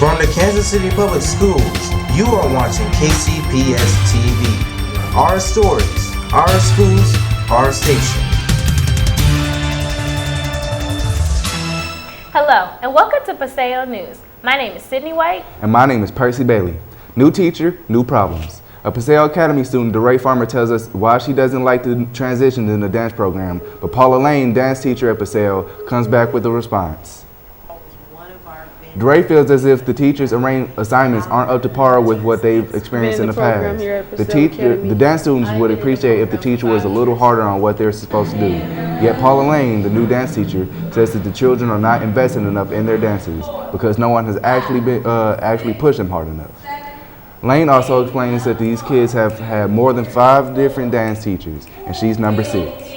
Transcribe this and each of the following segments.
From the Kansas City Public Schools, you are watching KCPS-TV. Our stories, our schools, our station. Hello, and welcome to Paseo News. My name is Sydney White. And my name is Percy Bailey. New teacher, new problems. A Paseo Academy student, DeRay Farmer, tells us why she doesn't like the transition in the dance program, but Paula Lane, dance teacher at Paseo, comes back with a response. DeRay feels as if the teachers' assignments aren't up to par with what they've experienced in the past. The dance students would appreciate if the teacher was a little harder on what they're supposed to do. Yet Paula Lane, the new dance teacher, says that the children are not investing enough in their dances because no one has actually pushed them hard enough. Lane also explains that these kids have had more than 5 different dance teachers, and she's number 6.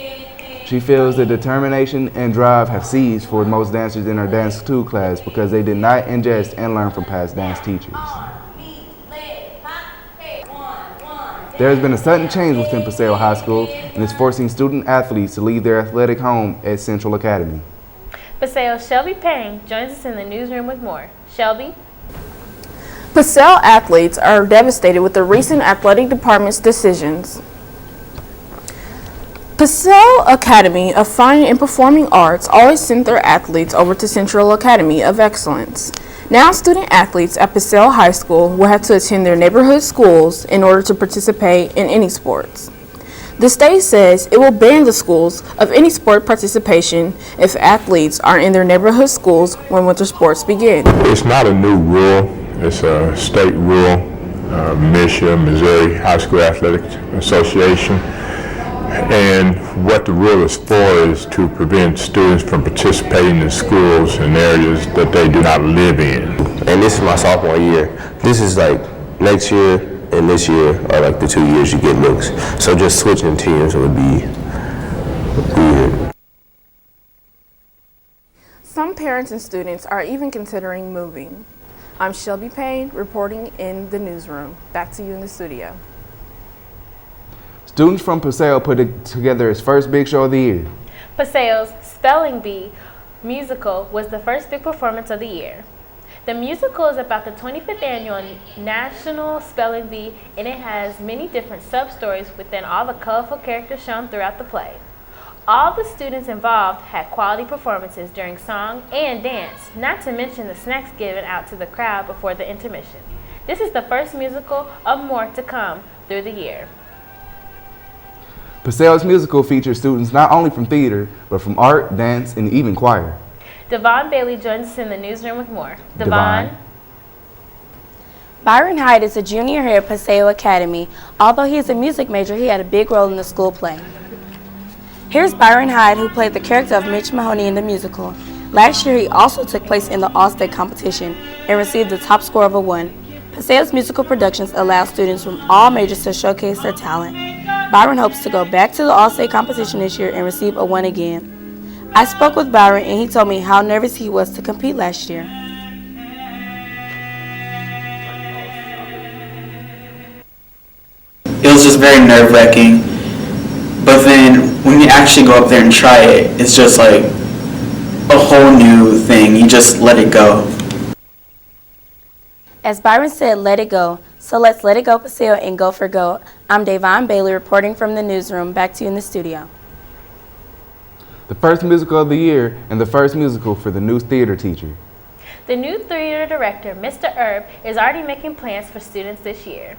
She feels the determination and drive have ceased for most dancers in her Dance 2 class because they did not ingest and learn from past dance teachers. There has been a sudden change within Paseo High School, and it's forcing student athletes to leave their athletic home at Central Academy. Paseo's Shelby Payne joins us in the newsroom with more. Shelby? Paseo athletes are devastated with the recent athletic department's decisions. Paseo Academy of Fine and Performing Arts always sent their athletes over to Central Academy of Excellence. Now student athletes at Paseo High School will have to attend their neighborhood schools in order to participate in any sports. The state says it will ban the schools of any sport participation if athletes are in their neighborhood schools when winter sports begin. It's not a new rule. It's a state rule, MSHA, Missouri High School Athletic Association. And what the rule is for is to prevent students from participating in schools in areas that they do not live in. And this is my sophomore year. This is like next year and this year are like the 2 years you get mixed. So just switching teams would be weird. Some parents and students are even considering moving. I'm Shelby Payne reporting in the newsroom. Back to you in the studio. Students from Paseo put together its first big show of the year. Paseo's Spelling Bee musical was the first big performance of the year. The musical is about the 25th annual National Spelling Bee, and it has many different sub-stories within all the colorful characters shown throughout the play. All the students involved had quality performances during song and dance, not to mention the snacks given out to the crowd before the intermission. This is the first musical of more to come through the year. Paseo's musical features students not only from theater, but from art, dance, and even choir. Devon Bailey joins us in the newsroom with more. Devon? Byron Hyde is a junior here at Paseo Academy. Although he is a music major, he had a big role in the school play. Here's Byron Hyde, who played the character of Mitch Mahoney in the musical. Last year, he also took place in the All-State competition and received the top score of a 1. Paseo's musical productions allow students from all majors to showcase their talent. Byron hopes to go back to the All-State competition this year and receive a 1 again. I spoke with Byron and he told me how nervous he was to compete last year. It was just very nerve-wracking, but then when you actually go up there and try it, it's just like a whole new thing. You just let it go. As Byron said, let it go. So let's let it go, Paseo, and go for gold. I'm Devon Bailey reporting from the newsroom. Back to you in the studio. The first musical of the year and the first musical for the new theater teacher. The new theater director, Mr. Erb, is already making plans for students this year.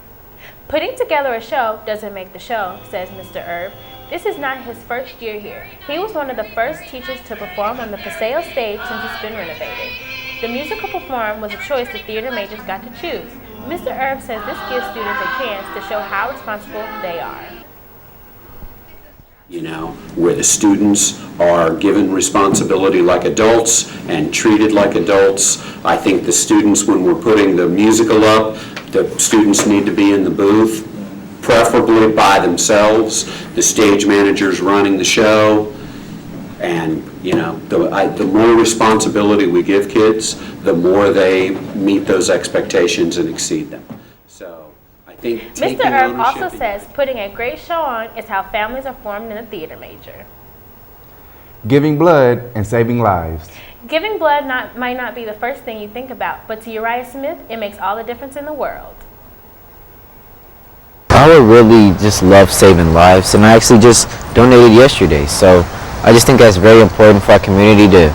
Putting together a show doesn't make the show, says Mr. Erb. This is not his first year here. He was one of the first teachers to perform on the Paseo stage since it's been renovated. The musical performed was a choice the theater majors got to choose. Mr. Erb says this gives students a chance to show how responsible they are. You know, where the students are given responsibility like adults and treated like adults. I think the students, when we're putting the musical up, the students need to be in the booth, preferably by themselves. The stage manager's running the show. And, you know, the more responsibility we give kids, the more they meet those expectations and exceed them. So I think Mr. Erb also says putting a great show on is how families are formed in a theater major. Giving blood and saving lives. Giving blood might not be the first thing you think about, but to Uriah Smith, it makes all the difference in the world. I would really just love saving lives, and I actually just donated yesterday, so I just think that's very important for our community to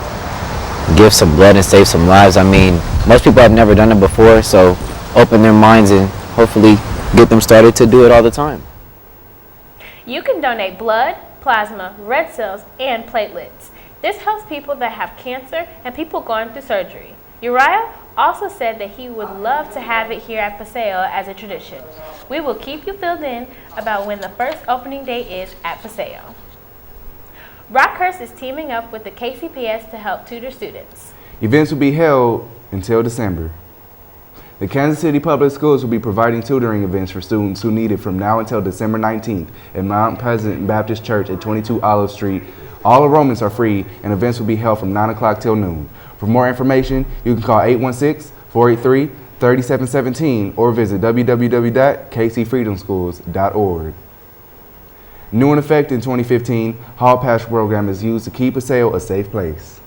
give some blood and save some lives. I mean, most people have never done it before, so open their minds and hopefully get them started to do it all the time. You can donate blood, plasma, red cells, and platelets. This helps people that have cancer and people going through surgery. Uriah also said that he would love to have it here at Paseo as a tradition. We will keep you filled in about when the first opening day is at Paseo. Rockhurst is teaming up with the KCPS to help tutor students. Events will be held until December. The Kansas City Public Schools will be providing tutoring events for students who need it from now until December 19th at Mount Pleasant Baptist Church at 22 Olive Street. All enrollments are free and events will be held from 9 o'clock till noon. For more information, you can call 816-483-3717 or visit www.kcfreedomschools.org. New in effect in 2015, Hall Pass program is used to keep Paseo a safe place.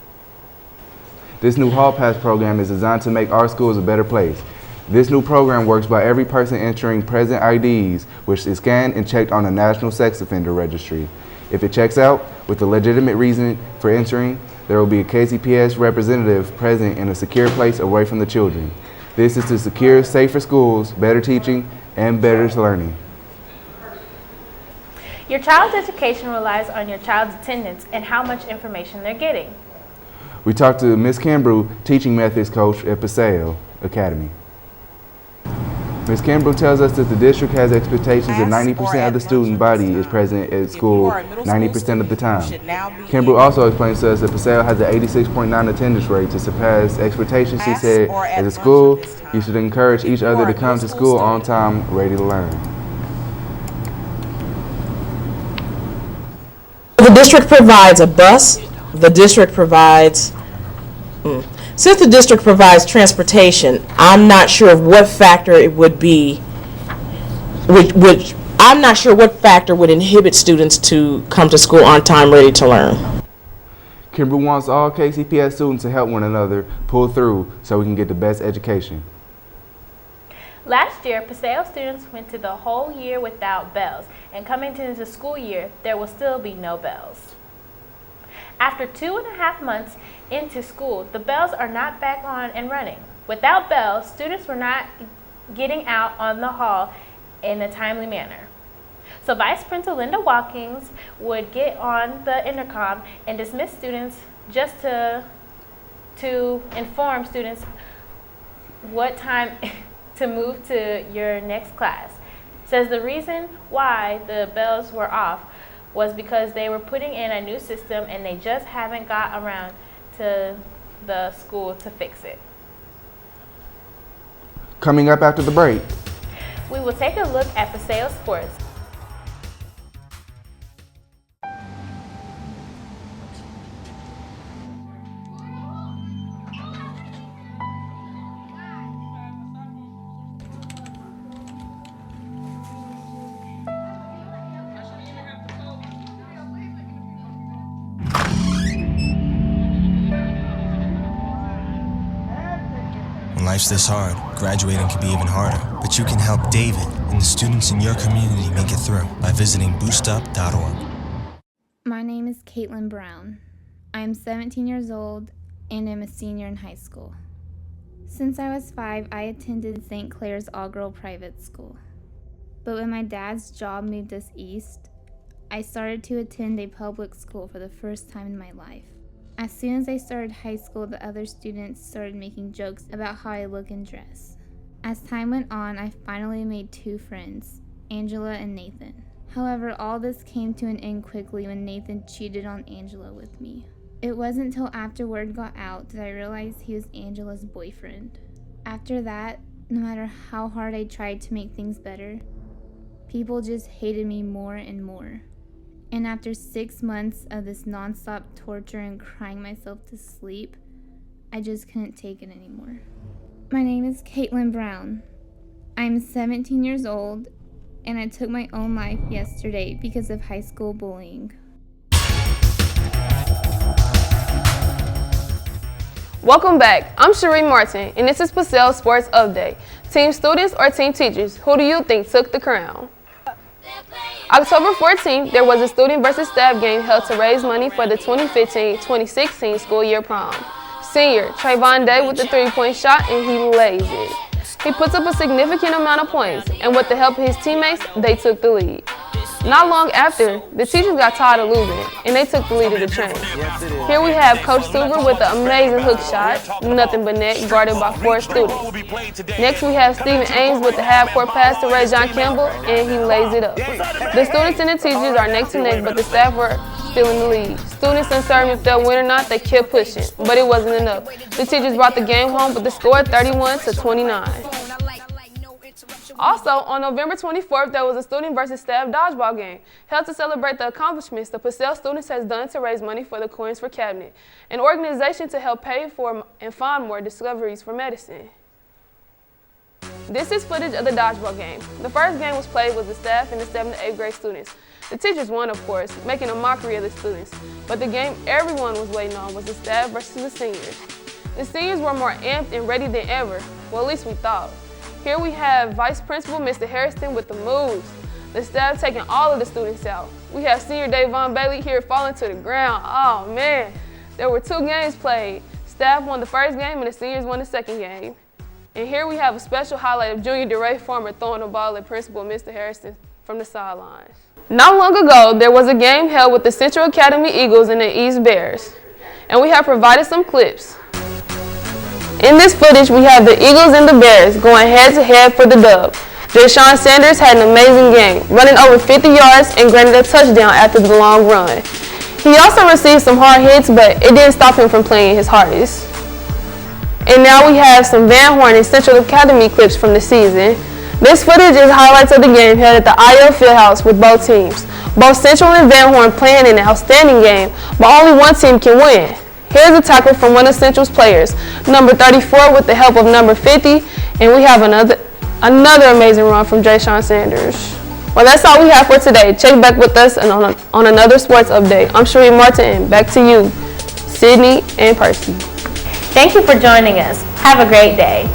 This new Hall Pass program is designed to make our schools a better place. This new program works by every person entering present IDs, which is scanned and checked on the National Sex Offender Registry. If it checks out with a legitimate reason for entering, there will be a KCPS representative present in a secure place away from the children. This is to secure safer schools, better teaching, and better learning. Your child's education relies on your child's attendance and how much information they're getting. We talked to Ms. Kimbrough, teaching methods coach at Paseo Academy. Ms. Kimbrough tells us that the district has expectations that 90% of the student body is present at school 90% of the time. Kimbrough also explains to us that Paseo has an 86.9 attendance rate. To surpass expectations, she said, as a school, you should encourage each other to come to school on time, ready to learn. The district provides a bus. The district provides, since the district provides transportation, I'm not sure of what factor it would be, I'm not sure what factor would inhibit students to come to school on time, ready to learn. Kimbrough wants all KCPS students to help one another pull through so we can get the best education. Last year, Paseo students went to the whole year without bells, and coming into the school year, there will still be no bells. After 2.5 months into school, the bells are not back on and running. Without bells, students were not getting out on the hall in a timely manner. So Vice Principal Linda Watkins would get on the intercom and dismiss students just to inform students what time to move to your next class. Says the reason why the bells were off was because they were putting in a new system and they just haven't got around to the school to fix it. Coming up after the break, we will take a look at Paseo sports. When life's this hard, graduating can be even harder. But you can help David and the students in your community make it through by visiting boostup.org. My name is Caitlin Brown. I am 17 years old and am a senior in high school. Since I was 5, I attended St. Clair's all-girl private school. But when my dad's job moved us east, I started to attend a public school for the first time in my life. As soon as I started high school, the other students started making jokes about how I look and dress. As time went on, I finally made 2 friends, Angela and Nathan. However, all this came to an end quickly when Nathan cheated on Angela with me. It wasn't until after word got out that I realized he was Angela's boyfriend. After that, no matter how hard I tried to make things better, people just hated me more and more. And after 6 months of this nonstop torture and crying myself to sleep, I just couldn't take it anymore. My name is Caitlin Brown. I'm 17 years old, and I took my own life yesterday because of high school bullying. Welcome back. I'm Cherie Martin, and this is Paseo Sports Update. Team students or team teachers, who do you think took the crown? October 14th, there was a student versus staff game held to raise money for the 2015-2016 school year prom. Senior Trayvon Day with the three-point shot, and he lays it. He puts up a significant amount of points, and with the help of his teammates, they took the lead. Not long after, the teachers got tired of losing, and they took the lead of the train. Here we have Coach Suger with an amazing hook shot, nothing but net, guarded by 4 students. Next we have Stephen Ames with the half-court pass to Ray John Campbell, and he lays it up. The students and the teachers are neck to neck, but the staff were still in the lead. Students uncertain if they'll win or not, they kept pushing, but it wasn't enough. The teachers brought the game home with the score 31-29. Also, on November 24th, there was a student versus staff dodgeball game held to celebrate the accomplishments the Paseo students has done to raise money for the Coins for Cabinet, an organization to help pay for and fund more discoveries for medicine. This is footage of the dodgeball game. The first game was played with the staff and the 7th to 8th grade students. The teachers won, of course, making a mockery of the students, but the game everyone was waiting on was the staff versus the seniors. The seniors were more amped and ready than ever, well, at least we thought. Here we have Vice Principal Mr. Harrison with the moves. The staff taking all of the students out. We have Senior Davon Bailey here falling to the ground. Oh man, there were 2 games played. Staff won the first game and the seniors won the second game. And here we have a special highlight of Junior DeRay Farmer throwing the ball at Principal Mr. Harrison from the sidelines. Not long ago, there was a game held with the Central Academy Eagles and the East Bears. And we have provided some clips. In this footage, we have the Eagles and the Bears going head-to-head for the dub. Jayshawn Sanders had an amazing game, running over 50 yards and granted a touchdown after the long run. He also received some hard hits, but it didn't stop him from playing his hardest. And now we have some Van Horn and Central Academy clips from the season. This footage is highlights of the game held at the IL Fieldhouse with both teams. Both Central and Van Horn playing an outstanding game, but only one team can win. Here's a tackle from one of Central's players, number 34 with the help of number 50, and we have another amazing run from Jayshawn Sanders. Well, that's all we have for today. Check back with us and on another sports update. I'm Cherie Martin, and back to you, Sydney and Percy. Thank you for joining us. Have a great day.